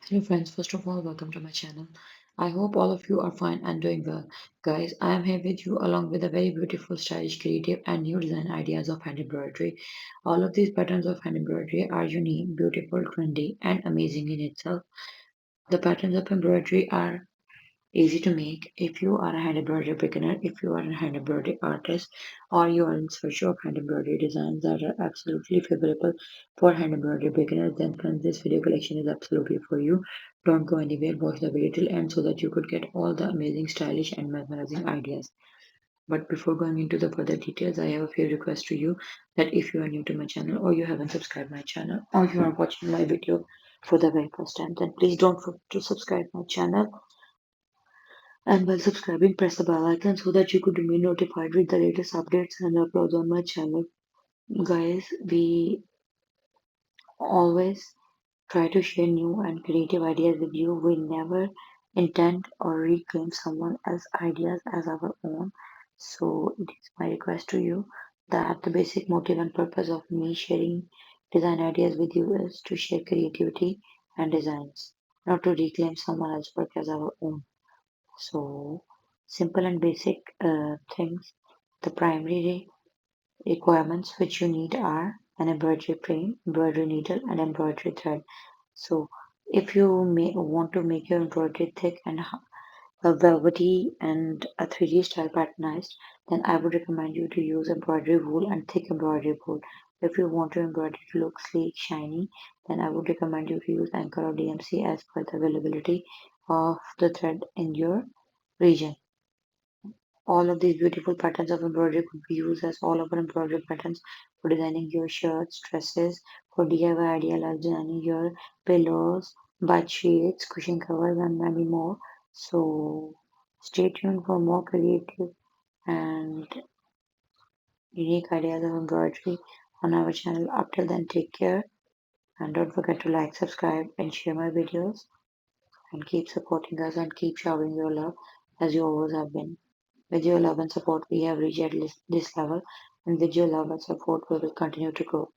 Hello friends, first of all, welcome to my channel. I hope all of you are fine and doing well. Guys, I am here with you along with a very beautiful, stylish, creative and new design ideas of hand embroidery. All of these patterns of hand embroidery are unique, beautiful, trendy and amazing in itself. The patterns of embroidery are easy to make if you are a hand embroidery beginner, if you are a hand embroidery artist, or you are in search of hand embroidery designs that are absolutely favorable for hand embroidery beginners, then friends, this video collection is absolutely for you. Don't go anywhere, watch the video till end so that you could get all the amazing, stylish, and mesmerizing ideas. But before going into the further details, I have a few requests to you that if you are new to my channel or you haven't subscribed my channel or you are watching my video for the very first time, then please don't forget to subscribe my channel and while subscribing, press the bell icon so that you could remain notified with the latest updates and uploads on my channel. Guys, we always try to share new and creative ideas with you. We never intend or reclaim someone else's ideas as our own. So it is my request to you that the basic motive and purpose of me sharing design ideas with you is to share creativity and designs, not to reclaim someone else's work as our own. So, simple and basic things. The primary requirements which you need are an embroidery frame, embroidery needle, and embroidery thread. So, if you want to make your embroidery thick and velvety and a 3D style patternized, then I would recommend you to use embroidery wool and thick embroidery wool. If you want your embroidery to look sleek, shiny, then I would recommend you to use Anchor or DMC as per the availability of the thread in your region. All of these beautiful patterns of embroidery could be used as all over embroidery patterns for designing your shirts, dresses, for DIY idea like designing your pillows, bed sheets, cushion covers, and many more. So stay tuned for more creative and unique ideas of embroidery on our channel. Up till then, take care and don't forget to like, subscribe, and share my videos. And keep supporting us and keep showering your love as you always have been. With your love and support, we have reached at this level, and with your love and support, we will continue to grow.